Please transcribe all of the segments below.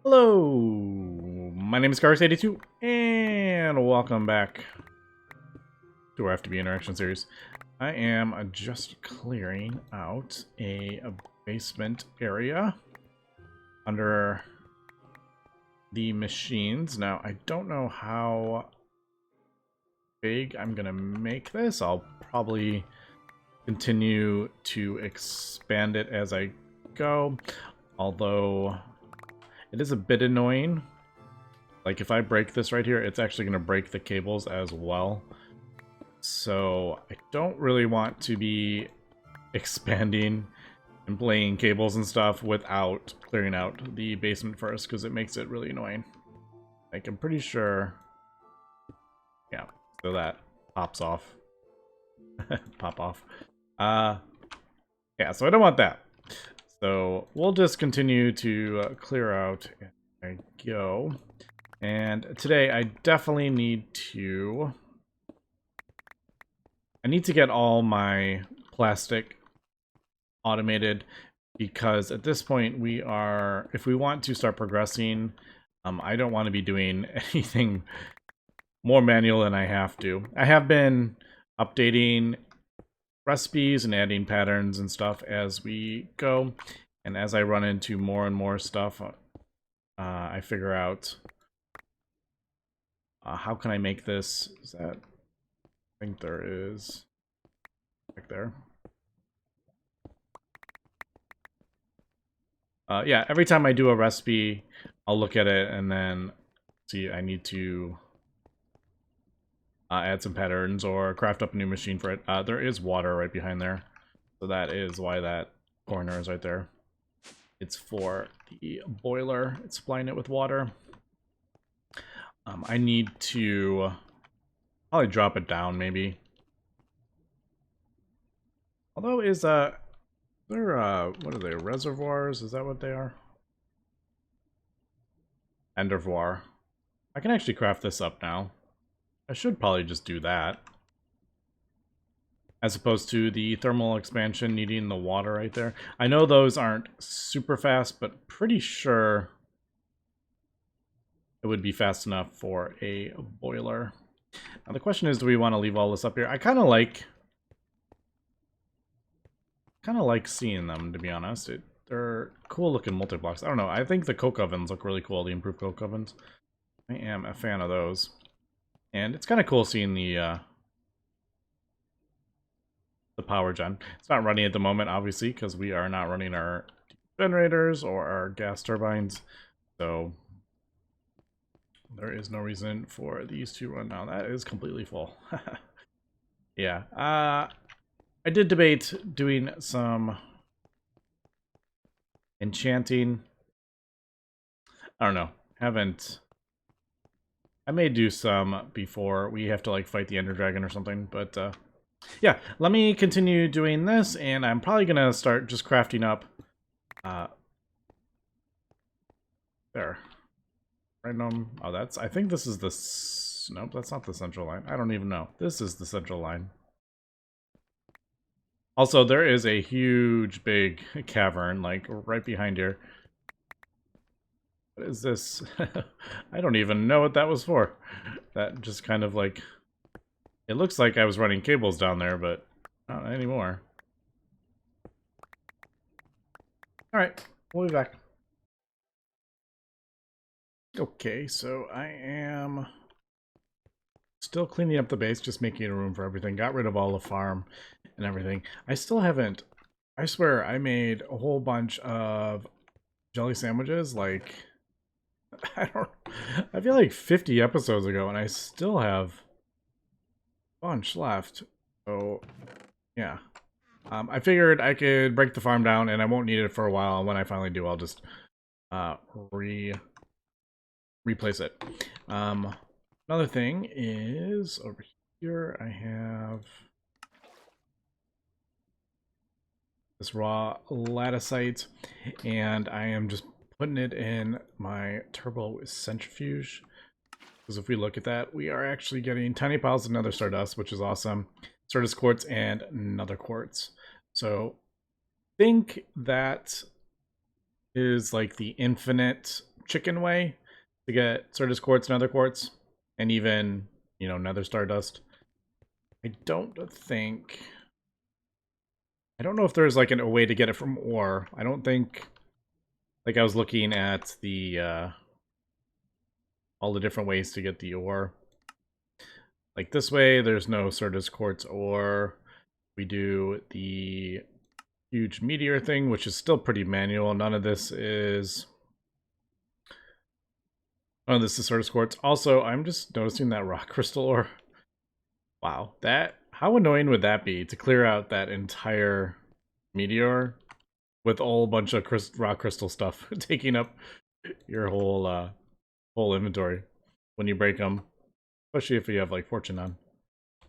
Hello, my name is Cars82, and welcome back to our FTB Interaction series. I am just clearing out a basement area under the machines. Now, I don't know how big I'm going to make this. I'll probably continue to expand it as I go, although it is a bit annoying. Like, if I break this right here, it's actually going to break the cables as well. So, I don't really want to be expanding and laying cables and stuff without clearing out the basement first, because it makes it really annoying. Like, I'm pretty sure... Yeah, so that pops off. Pop off. Yeah, so I don't want that. So we'll just continue to clear out as I go. And today I definitely need to... I need to get all my plastic automated, because at this point we are... If we want to start progressing, I don't want to be doing anything more manual than I have to. I have been updating recipes and adding patterns and stuff as we go, and as I run into more and more stuff, I figure out how can I make this. Is that... I think there is back there. Yeah, every time I do a recipe, I'll look at it and then see I need to add some patterns or craft up a new machine for it. There is water right behind there, so that is why that corner is right there. It's for the boiler. It's supplying it with water. I need to probably drop it down, maybe. Although, is there what are they, reservoirs? Is that what they are? Endervoir. I can actually craft this up now. I should probably just do that, as opposed to the thermal expansion needing the water right there. I know those aren't super fast, but pretty sure it would be fast enough for a boiler. Now the question is, do we want to leave all this up here? I kind of like seeing them, to be honest. They're cool looking multi-blocks. I don't know. I think the coke ovens look really cool, the improved coke ovens. I am a fan of those. And it's kind of cool seeing the power gen. It's not running at the moment, obviously, because we are not running our generators or our gas turbines. So there is no reason for these to run now. That is completely full. Yeah. I did debate doing some enchanting. I don't know. I may do some before we have to like fight the Ender Dragon or something, but yeah, let me continue doing this, and I'm probably gonna start just crafting up there. Right on. Oh, that's... I think this is the... Nope, that's not the central line. I don't even know. This is the central line. Also, there is a huge, big cavern, like, right behind here. What is this? I don't even know what that was for. That just kind of like... It looks like I was running cables down there, but not anymore. Alright, we'll be back. Okay, so I am still cleaning up the base, just making room for everything. Got rid of all the farm and everything. I still haven't... I swear, I made a whole bunch of jelly sandwiches, like... I feel like 50 episodes ago, and I still have a bunch left. So, yeah. I figured I could break the farm down, and I won't need it for a while. When I finally do, I'll just replace it. Another thing is, over here I have this raw latticite, and I am just putting it in my turbo centrifuge, because if we look at that, we are actually getting tiny piles of nether stardust, which is awesome. Stardust quartz and another quartz. So I think that is like the infinite chicken way to get Certus quartz, nether quartz, and even, you know, nether stardust. I don't know if there's like a way to get it from ore. I don't think, like I was looking at the all the different ways to get the ore. Like this way, there's no Certus quartz ore. We do the huge meteor thing, which is still pretty manual. None of this is Certus quartz. Also, I'm just noticing that rock crystal ore. Wow, how annoying would that be to clear out that entire meteor with a whole bunch of rock crystal stuff taking up your whole inventory when you break them, especially if you have like fortune on.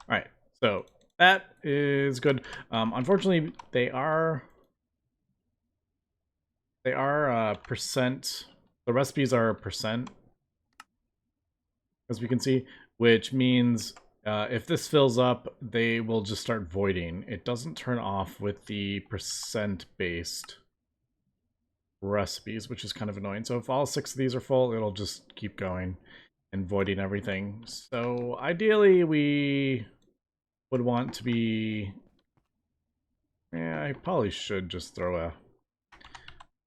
All right, so that is good. Unfortunately, they are percent. The recipes are percent, as we can see, which means if this fills up, they will just start voiding. It doesn't turn off with the percent-based recipes, which is kind of annoying. So if all 6 of these are full, it'll just keep going and voiding everything. So ideally, we would want to be... Yeah, I probably should just throw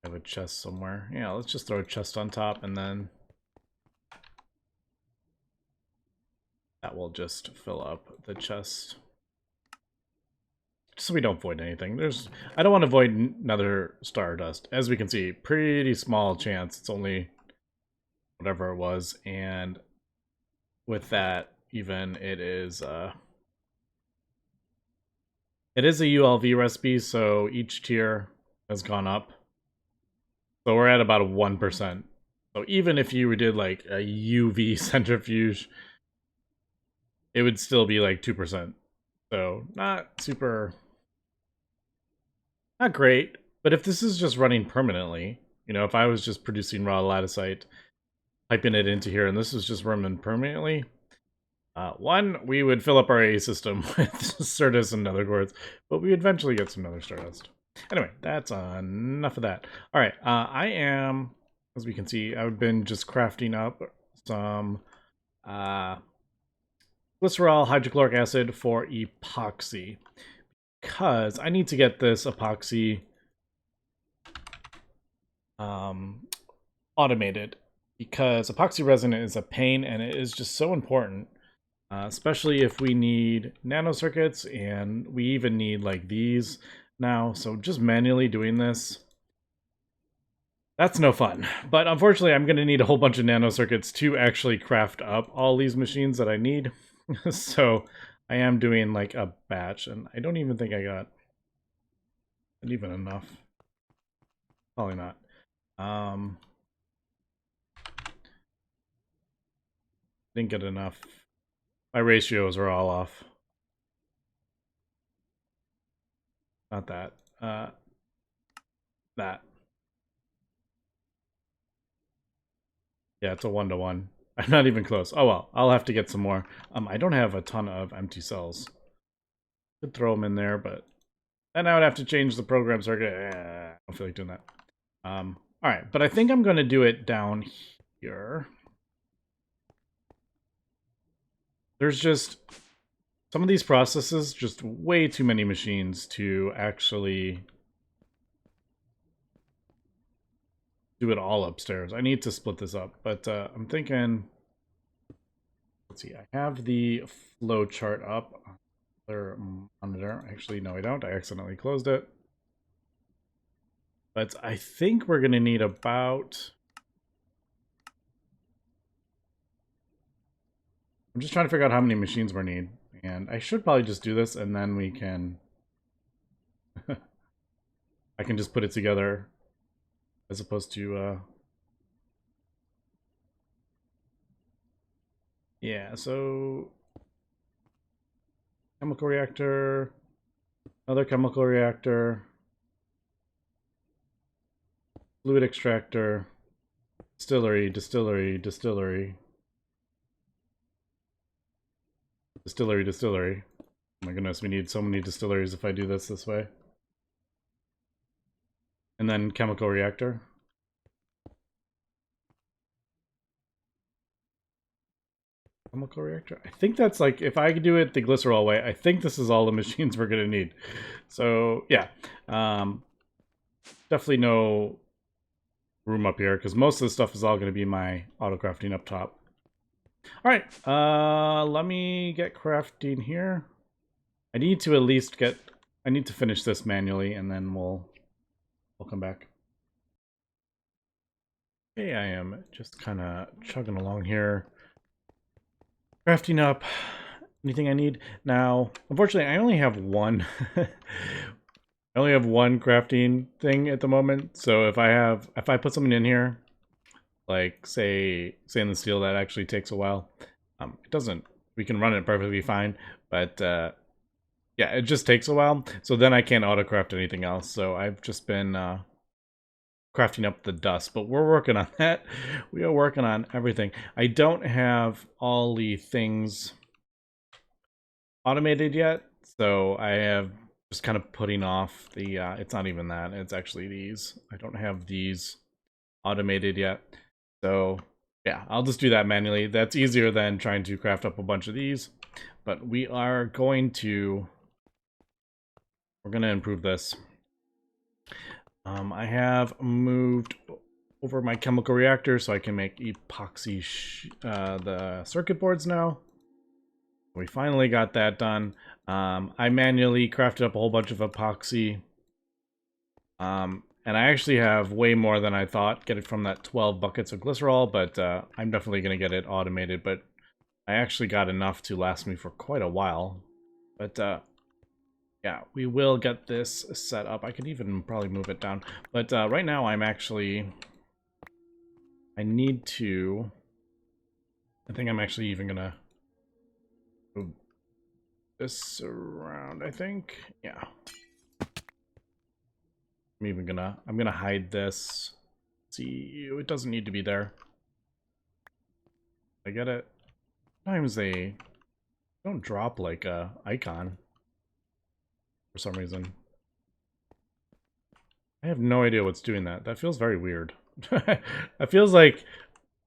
have a chest somewhere. Yeah, let's just throw a chest on top, and then that will just fill up the chest. Just so we don't void anything. I don't want to void another stardust. As we can see, pretty small chance. It's only whatever it was, and with that, even it is a ULV recipe, so each tier has gone up. So we're at about a 1%. So even if you did like a UV centrifuge, it would still be like 2%. So not great. But if this is just running permanently, you know, if I was just producing raw latticite, piping it into here, and this is just running permanently, one, we would fill up our A system with Certus and nether quartz, but we eventually get some nether stardust. Anyway, that's enough of that. All right, I am, as we can see, I've been just crafting up some glycerol hydrochloric acid for epoxy, because I need to get this epoxy automated, because epoxy resin is a pain and it is just so important, especially if we need nanocircuits, and we even need like these now. So just manually doing this, that's no fun. But unfortunately, I'm going to need a whole bunch of nanocircuits to actually craft up all these machines that I need. So I am doing like a batch, and I don't even think I got even enough. Probably not. Didn't get enough. My ratios are all off. Not that. That. Yeah, it's a 1-to-1. I'm not even close. Oh well, I'll have to get some more. I don't have a ton of empty cells. Could throw them in there, but then I would have to change the program circuit. I don't feel like doing that. All right, but I think I'm going to do it down here. There's just some of these processes, just way too many machines to actually do it all upstairs. I need to split this up, but I'm thinking, let's see, I have the flow chart up. Their monitor. Actually, no, I don't. I accidentally closed it. But I think we're going to need about... I'm just trying to figure out how many machines we need. And I should probably just do this, and then we can... I can just put it together as opposed to... Yeah, so... Chemical reactor, another chemical reactor, fluid extractor, distillery, distillery, distillery, distillery, distillery. Oh my goodness, we need so many distilleries if I do this way. And then chemical reactor. chemical reactor. I think that's like, if I do it the glycerol way, I think this is all the machines we're going to need. So yeah, definitely no room up here because most of the stuff is all going to be my auto crafting up top. All right, let me get crafting here. I need to at least get, I need to finish this manually and then we'll come back. Okay, I am just kind of chugging along here. Crafting up anything I need. Now, unfortunately, I only have one. I only have one crafting thing at the moment. So if I put something in here, like say in the steel, that actually takes a while. It doesn't. We can run it perfectly fine, but yeah, it just takes a while. So then I can't auto craft anything else. So I've just been crafting up the dust, but we're working on that. We are working on everything. I don't have all the things automated yet, so I have just kind of putting off the it's not even that, it's actually these. I don't have these automated yet, so yeah, I'll just do that manually. That's easier than trying to craft up a bunch of these, but we're going to improve this. I have moved over my chemical reactor so I can make epoxy the circuit boards now. We finally got that done. I manually crafted up a whole bunch of epoxy. And I actually have way more than I thought. Get it from that 12 buckets of glycerol, but I'm definitely going to get it automated. But I actually got enough to last me for quite a while. But yeah, we will get this set up. I could even probably move it down. But right now I'm actually... I need to... I think I'm actually even going to move this around, I think. Yeah. I'm gonna hide this. See, it doesn't need to be there. I get it. Sometimes they don't drop like a icon for some reason. I have no idea what's doing that. That feels very weird. That feels like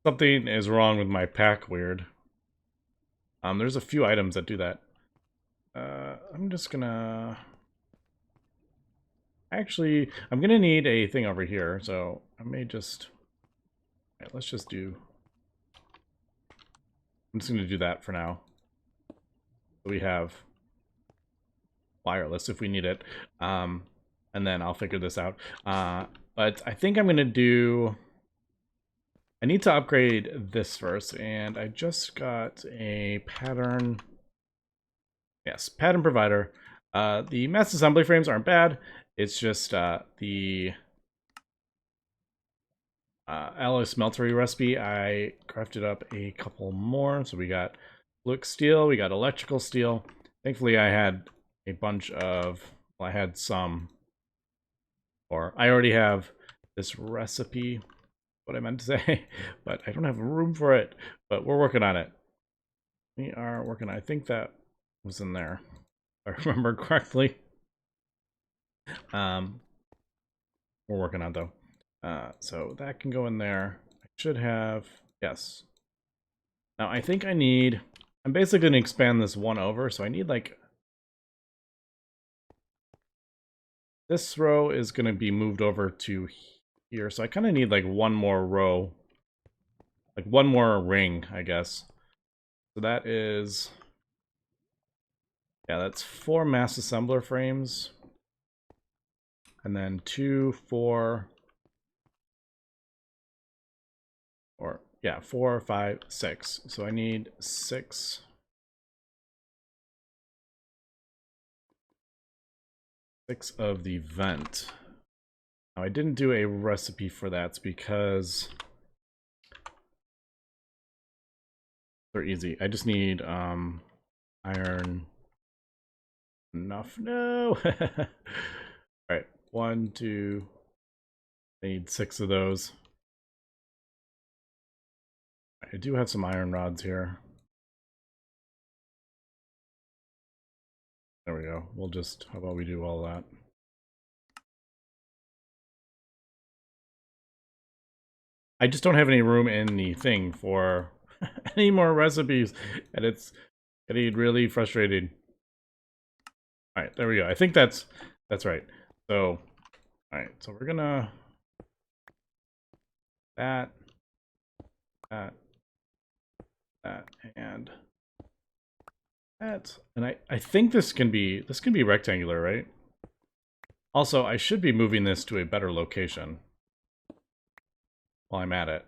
something is wrong with my pack weird. There's a few items that do that. I'm just gonna... Actually, I'm gonna need a thing over here, so I may just... All right, let's just do... I'm just gonna do that for now. We have wireless if we need it, and then I'll figure this out. But I think I'm gonna do... I need to upgrade this first, and I just got a pattern. Yes, pattern provider. The mass assembly frames aren't bad. It's just the alloy smeltery recipe. I crafted up a couple more. So we got flux steel, we got electrical steel. Thankfully, I had a bunch of... Well, I had some. Or I already have this recipe. What I meant to say, but I don't have room for it. But we're working on it. We are working. I think that was in there, if I remember correctly. We're working on it, though. So that can go in there. I should have, yes. Now I think I need... I'm basically going to expand this one over, so I need like... This row is going to be moved over to here, so I kind of need like one more row. Like one more ring, I guess. So that is... Yeah, that's 4 mass assembler frames. And then 2, 4... Or, yeah, 4, 5, 6. So I need 6... 6 of the vent. Now, I didn't do a recipe for that because they're easy. I just need iron enough. No. All right, 1, 2. I need 6 of those. I do have some iron rods here. There we go. We'll just, how about we do all that? I just don't have any room in the thing for any more recipes, and it's getting really frustrating. All right, there we go. I think that's right. So, all right, so we're gonna that, that, and that, and I think this can be rectangular, right? Also, I should be moving this to a better location while I'm at it.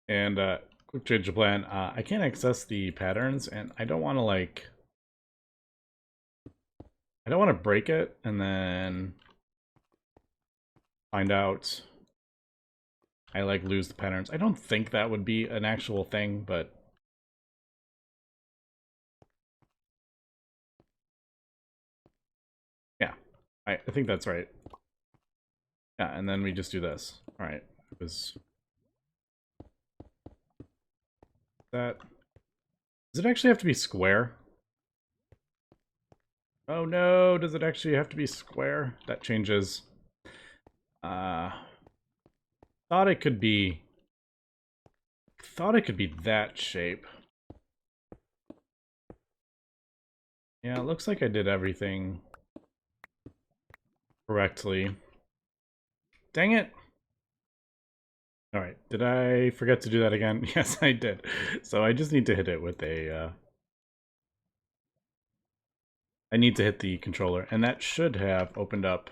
And quick change of plan. I can't access the patterns, and I don't want to I don't want to break it and then find out I lose the patterns. I don't think that would be an actual thing, but yeah, I think that's right. Yeah, and then we just do this. All right, it was that. Does it actually have to be square? Oh no, does it actually have to be square? That changes. Thought it could be that shape. Yeah, it looks like I did everything correctly. Dang it! Alright, did I forget to do that again? Yes, I did. So I just need to hit it with a... I need to hit the controller, and that should have opened up...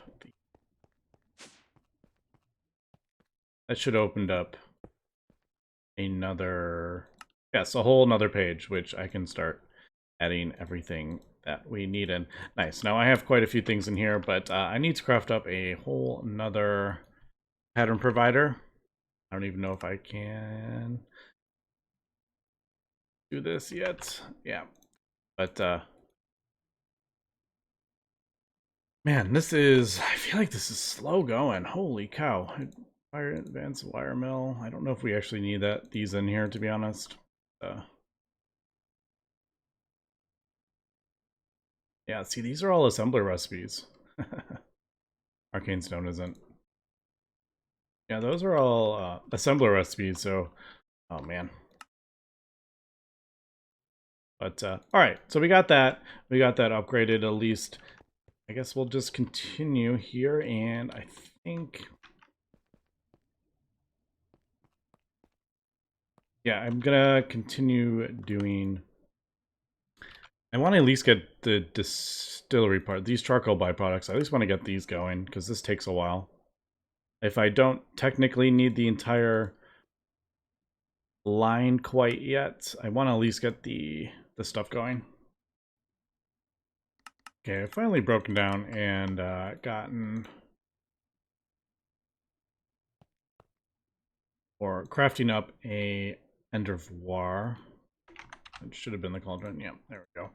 That should have opened up another... Yes, a whole nother page, which I can start adding everything that we need in. Nice. Now I have quite a few things in here, but I need to craft up a whole nother pattern provider. I don't even know if I can do this yet. Yeah. But man, I feel like this is slow going. Holy cow. Fire advanced wire mill. I don't know if we actually need these in here, to be honest. Yeah, see, these are all assembler recipes. Arcane stone isn't. Yeah, those are all assembler recipes, so... Oh, man. But, alright, so we got that. We got that upgraded, at least. I guess we'll just continue here, and I think... Yeah, I'm gonna continue doing... I want to at least get the distillery part. These charcoal byproducts, I at least want to get these going, because this takes a while. If I don't technically need the entire line quite yet, I want to at least get the stuff going. Okay, I've finally broken down and gotten... Or crafting up a end of war. It should have been the cauldron. Yeah, there we go. All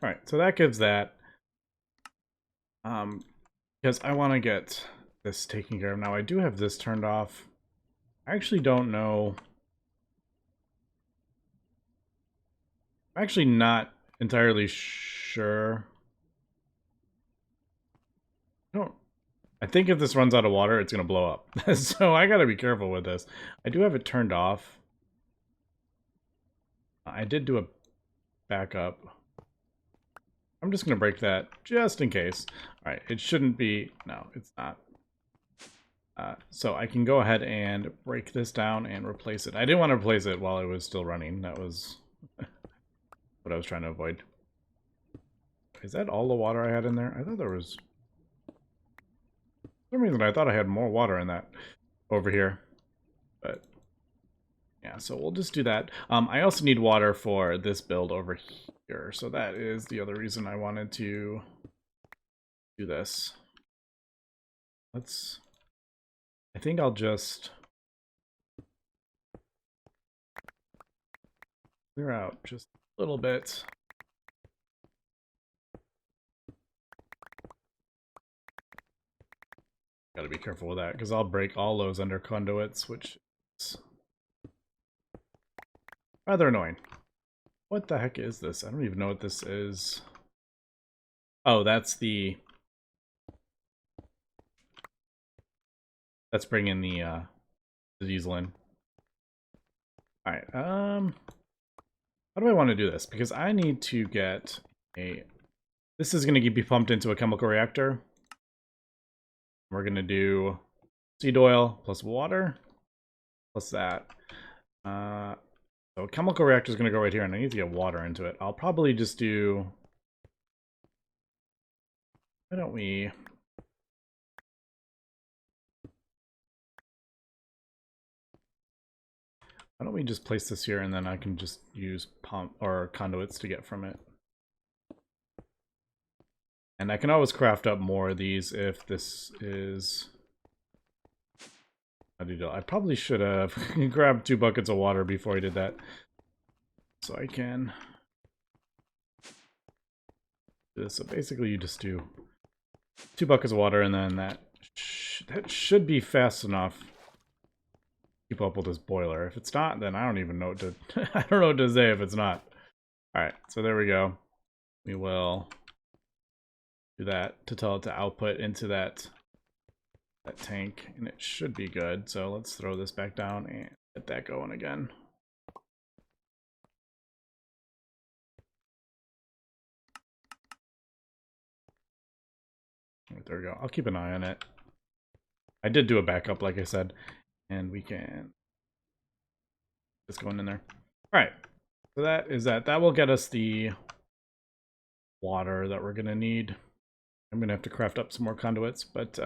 right, so that gives that. Because I want to get this taken care of. Now, I do have this turned off. I actually don't know. I'm actually not entirely sure. I think if this runs out of water, it's going to blow up. So I got to be careful with this. I do have it turned off. I did do a backup. I'm just going to break that just in case. All right, it shouldn't be... No, it's not. So I can go ahead and break this down and replace it. I didn't want to replace it while it was still running. That was what I was trying to avoid. Is that all the water I had in there? I thought there was... For some reason, I thought I had more water in that over here. But yeah, so we'll just do that. I also need water for this build over here. So that is the other reason I wanted to do this. I think I'll just clear out just a little bit. Gotta be careful with that, because I'll break all those under conduits, which is rather annoying. What the heck is this? I don't even know what this is. Oh, that's bringing the the diesel in. Alright, how do I want to do this? Because I need to get a... This is going to be pumped into a chemical reactor. We're going to do seed oil plus water plus that. So chemical reactor is going to go right here, and I need to get water into it. I'll probably just do... Why don't we... Why don't we just place this here, and then I can just use pump or conduits to get from it. And I can always craft up more of these if this is... I probably should have grabbed 2 buckets of water before I did that. So I can... do this. So basically you just do 2 buckets of water, and then that should be fast enough to keep up with this boiler. If it's not, then I don't even know what to... I don't know what to say if it's not. Alright, so there we go. We will do that to tell it to output into that tank, and it should be good. So let's throw this back down and get that going again. Right, there we go. I'll keep an eye on it. I did do a backup, like I said, and we can just go in there. All right, so that is that. That will get us the water that we're gonna need. I'm gonna have to craft up some more conduits, but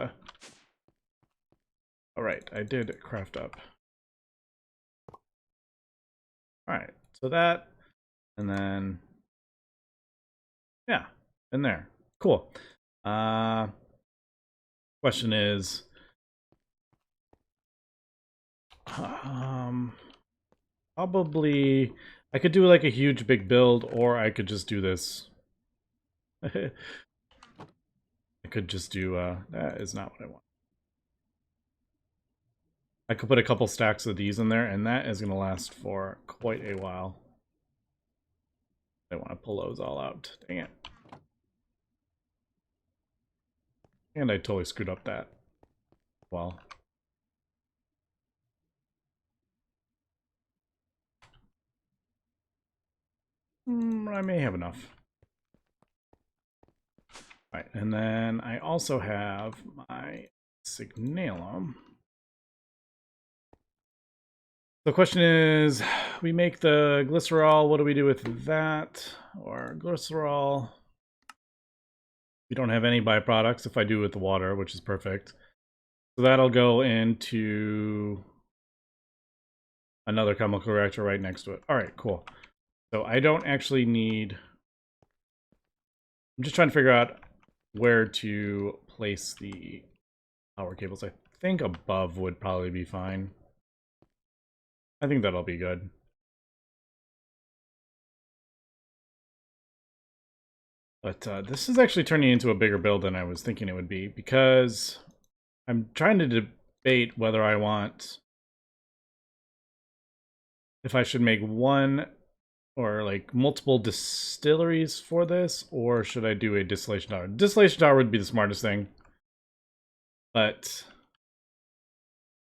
all right, I did craft up. All right, so that, and then yeah, in there. Cool. Question is, probably I could do like a huge big build, or I could just do this. I could just do that is not what I want. I could put a couple stacks of these in there, and that is going to last for quite a while. I want to pull those all out. Dang it. And I totally screwed up that. Well. I may have enough. Alright, and then I also have my signalum. The question is, we make the glycerol, what do we do with that? Or glycerol. We don't have any byproducts if I do with the water, which is perfect. So that'll go into another chemical reactor right next to it. All right, cool. So I don't actually need... I'm just trying to figure out where to place the power cables. I think above would probably be fine. I think that'll be good. But this is actually turning into a bigger build than I was thinking it would be, because I'm trying to debate whether I want... if I should make one or like multiple distilleries for this, or should I do a distillation tower? Distillation tower would be the smartest thing, but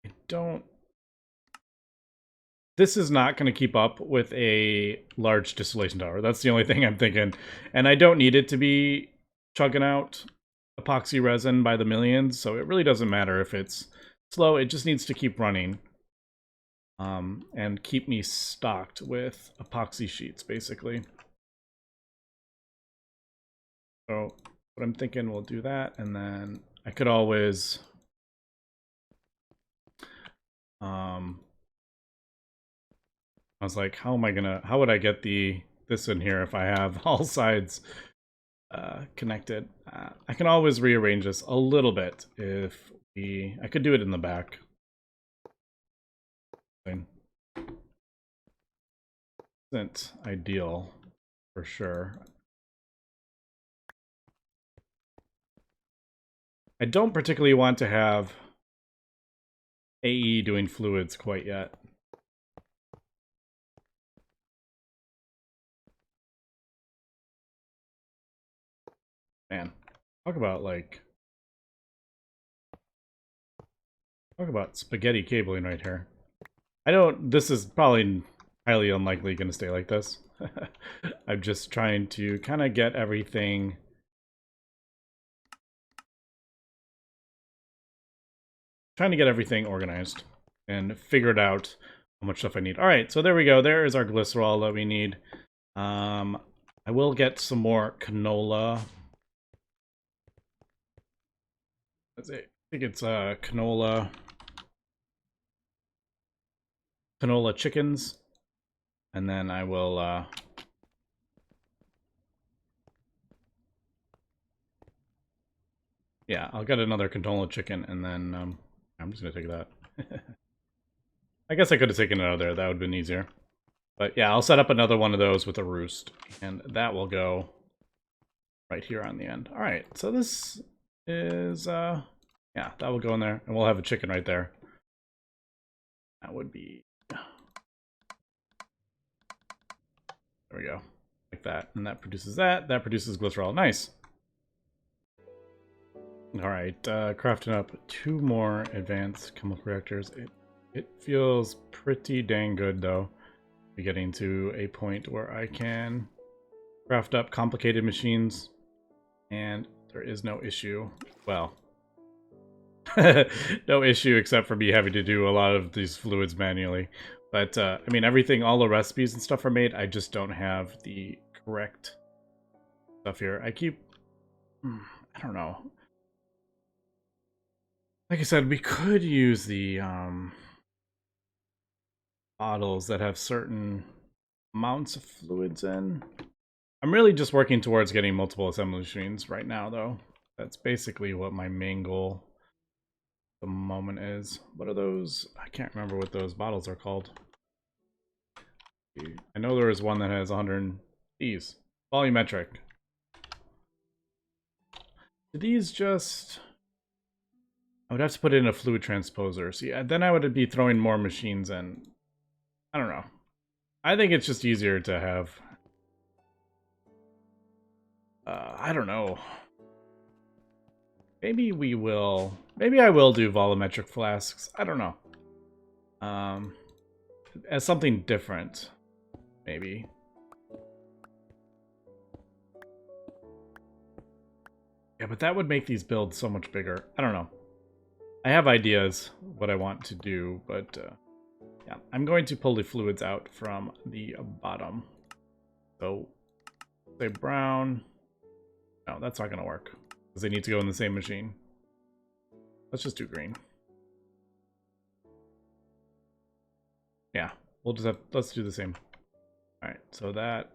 I don't... This is not going to keep up with a large distillation tower. That's the only thing I'm thinking. And I don't need it to be chugging out epoxy resin by the millions, so it really doesn't matter if it's slow. It just needs to keep running. And keep me stocked with epoxy sheets, basically. So what I'm thinking, we'll do that, and then I could always... I was like, how would I get this in here if I have all sides connected? I can always rearrange this a little bit if I could do it in the back. Isn't ideal for sure. I don't particularly want to have AE doing fluids quite yet. Man, talk about spaghetti cabling right here. I don't, this is probably highly unlikely going to stay like this. I'm just trying to kind of get everything organized and figured out how much stuff I need. All right, so there we go. There is our glycerol that we need. I will get some more canola. I think it's canola chickens, and then I will yeah, I'll get another canola chicken, and then I'm just gonna take that. I guess I could have taken it out of there. That would have been easier. But yeah, I'll set up another one of those with a roost, and that will go right here on the end. All right, so this is yeah, that will go in there, and we'll have a chicken right there. That would be, there we go, like that, and that produces that. That produces glycerol. Nice. All right, crafting up 2 more advanced chemical reactors. It feels pretty dang good though. Getting to a point where I can craft up complicated machines, and there is no issue. Well, no issue except for me having to do a lot of these fluids manually. But I mean, everything, all the recipes and stuff are made. I just don't have the correct stuff here. I keep, I don't know. Like I said, we could use the bottles that have certain amounts of fluids in. I'm really just working towards getting multiple assembly machines right now, though. That's basically what my main goal at the moment is. What are those? I can't remember what those bottles are called. I know there is one that has 100. These. Volumetric. Do these just... I would have to put in a fluid transposer. See, then I would be throwing more machines in. I don't know. I think it's just easier to have... I don't know. Maybe we will... Maybe I will do volumetric flasks. I don't know. As something different. Maybe. Yeah, but that would make these builds so much bigger. I don't know. I have ideas what I want to do, but yeah, I'm going to pull the fluids out from the bottom. So, say brown. No, that's not going to work because they need to go in the same machine. Let's just do green. Yeah, we'll just have, let's do the same. All right, so that.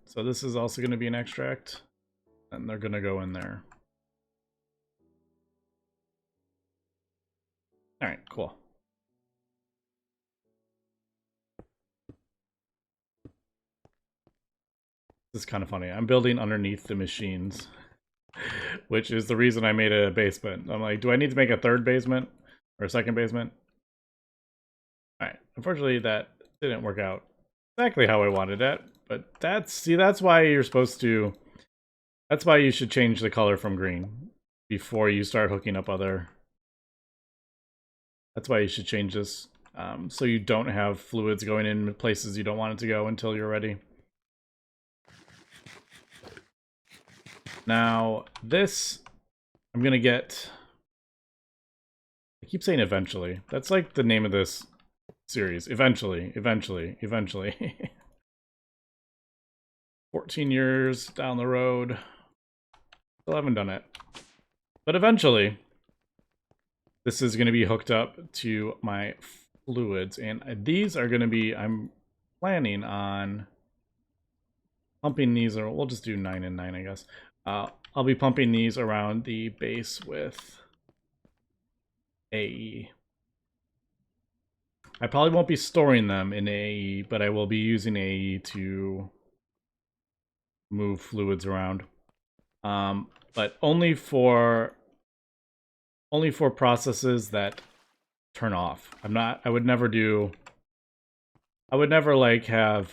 So this is also going to be an extract, and they're going to go in there. All right, cool. This is kind of funny. I'm building underneath the machines, which is the reason I made a basement. I'm like, do I need to make a 3rd basement or a 2nd basement? All right. Unfortunately, that didn't work out exactly how I wanted it. But that's why you're supposed to. That's why you should change the color from green before you start hooking up other. That's why you should change this, so you don't have fluids going in places you don't want it to go until you're ready. Now, this, I'm gonna get... I keep saying eventually. That's like the name of this series. Eventually. 14 years down the road. Still haven't done it. But eventually, this is going to be hooked up to my fluids. And these are going to be, I'm planning on pumping these, or we'll just do 9 and 9, I guess. I'll be pumping these around the base with AE. I probably won't be storing them in AE, but I will be using AE to move fluids around. But only for processes that turn off. I would never like have,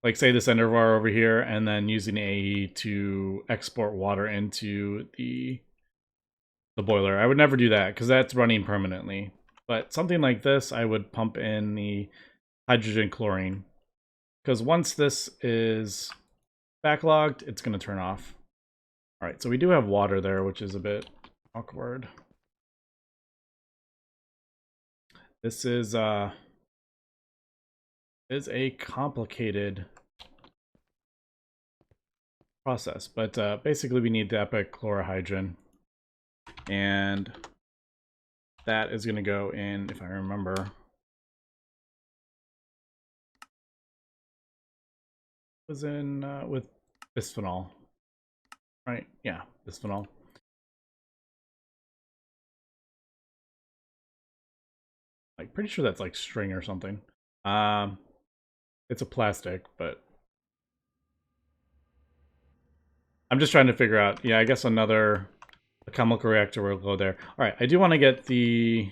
like, say this endervar over here and then using AE to export water into the the boiler. I would never do that because that's running permanently. But something like this, I would pump in the hydrogen chlorine. Because once this is backlogged, it's going to turn off. All right, so we do have water there, which is a bit awkward. This is a complicated process, but basically we need the epichlorohydrin, and that is going to go in, if I remember, was in with bisphenol, right? Yeah, bisphenol. Like, pretty sure that's like string or something. It's a plastic, but I'm just trying to figure out. Yeah, I guess a chemical reactor will go there. All right, I do want to get the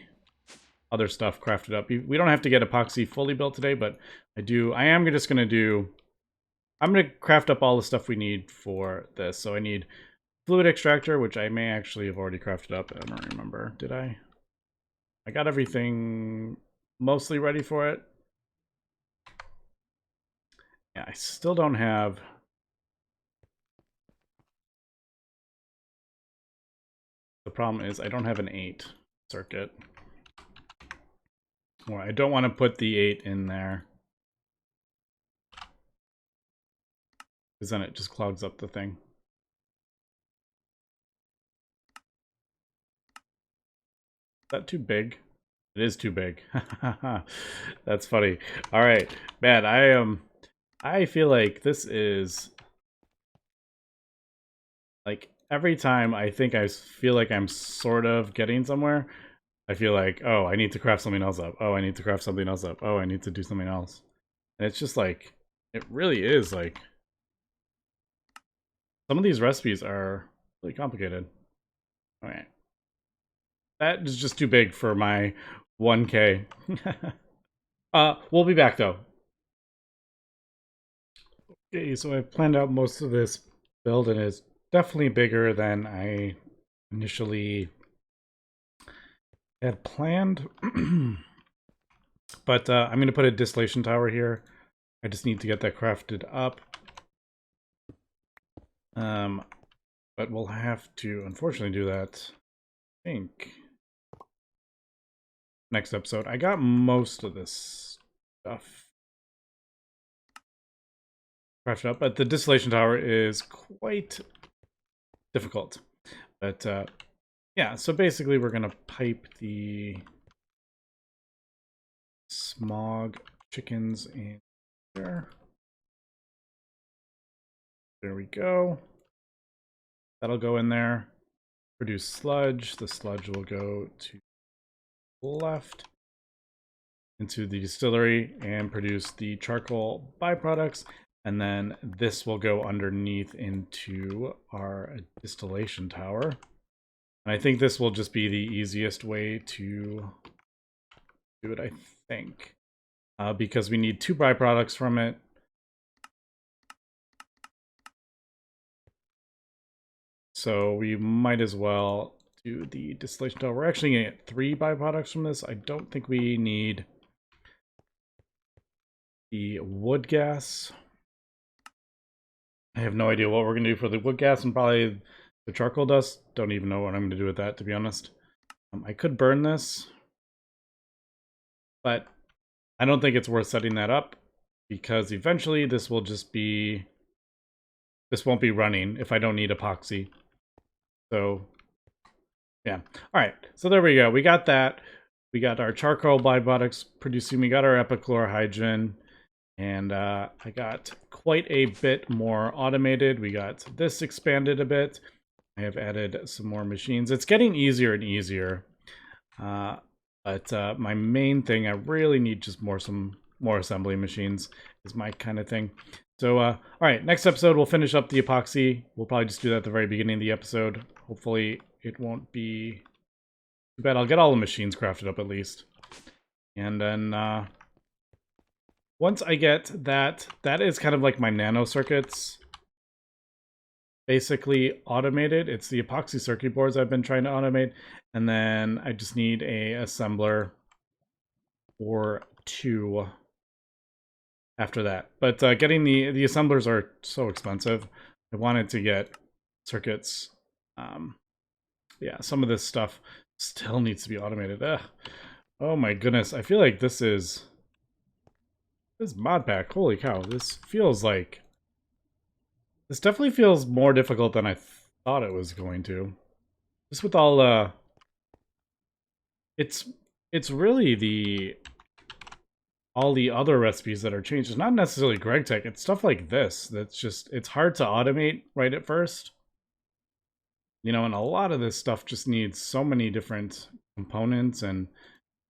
other stuff crafted up. We don't have to get epoxy fully built today, but I am just going to do... I'm going to craft up all the stuff we need for this. So I need fluid extractor, which I may actually have already crafted up. I don't remember. Did I? I got everything mostly ready for it. Yeah, I still don't have... The problem is I don't have an 8 circuit. Well, I don't want to put the 8 in there, because then it just clogs up the thing. Is that too big? It is too big. That's funny. All right, man. I feel like this is like every time I think I feel like I'm sort of getting somewhere, I feel like, oh, I need to craft something else up. Oh, I need to craft something else up. Oh, I need to do something else. And it's just like, it really is like, some of these recipes are really complicated. All right. That is just too big for my 1K. We'll be back though. Okay, so I planned out most of this build, and it's definitely bigger than I initially had planned. But I'm going to put a distillation tower here. I just need to get that crafted up. But we'll have to, unfortunately, do that, I think, next episode. I got most of this stuff crafted up, but the distillation tower is quite difficult. But yeah, so basically we're going to pipe the smog chickens in there. There we go. That'll go in there. Produce sludge. The sludge will go to the left into the distillery and produce the charcoal byproducts. And then this will go underneath into our distillation tower. And I think this will just be the easiest way to do it, I think. Because we need 2 byproducts from it. So we might as well do the distillation tower. We're actually going to get 3 byproducts from this. I don't think we need the wood gas. I have no idea what we're going to do for the wood gas and probably the charcoal dust. Don't even know what I'm going to do with that, to be honest. I could burn this, but I don't think it's worth setting that up, because eventually this will just be... This won't be running if I don't need epoxy. So, yeah. All right, so there we go. We got that. We got our charcoal byproducts producing. We got our epichlorohydrin. And I got quite a bit more automated. We got this expanded a bit. I have added some more machines. It's getting easier and easier. But my main thing, I really need just some more assembly machines is my kind of thing. So, all right, next episode, we'll finish up the epoxy. We'll probably just do that at the very beginning of the episode. Hopefully it won't be too bad. I'll get all the machines crafted up at least. And then once I get that, that is kind of like my nano circuits. basically automated. It's the epoxy circuit boards I've been trying to automate, and then I just need a assembler or 2 after that. But getting the assemblers are so expensive. I wanted to get circuits. Yeah, some of this stuff still needs to be automated. Ugh. Oh my goodness, I feel like this Modpack. Holy cow, this definitely feels more difficult than I thought it was going to. Just with all it's really all the other recipes that are changed. It's not necessarily Gregtech, it's stuff like this that's just, it's hard to automate right at first. You know, and a lot of this stuff just needs so many different components and,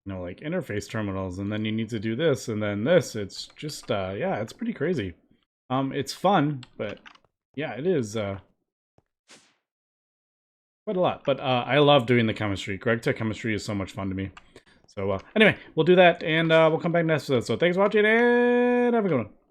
you know, like interface terminals, and then you need to do this and then this. It's just yeah, it's pretty crazy. It's fun, but yeah, it is quite a lot. But I love doing the chemistry. Gregtech chemistry is so much fun to me. So anyway, we'll do that, and we'll come back next episode. So thanks for watching, and have a good one.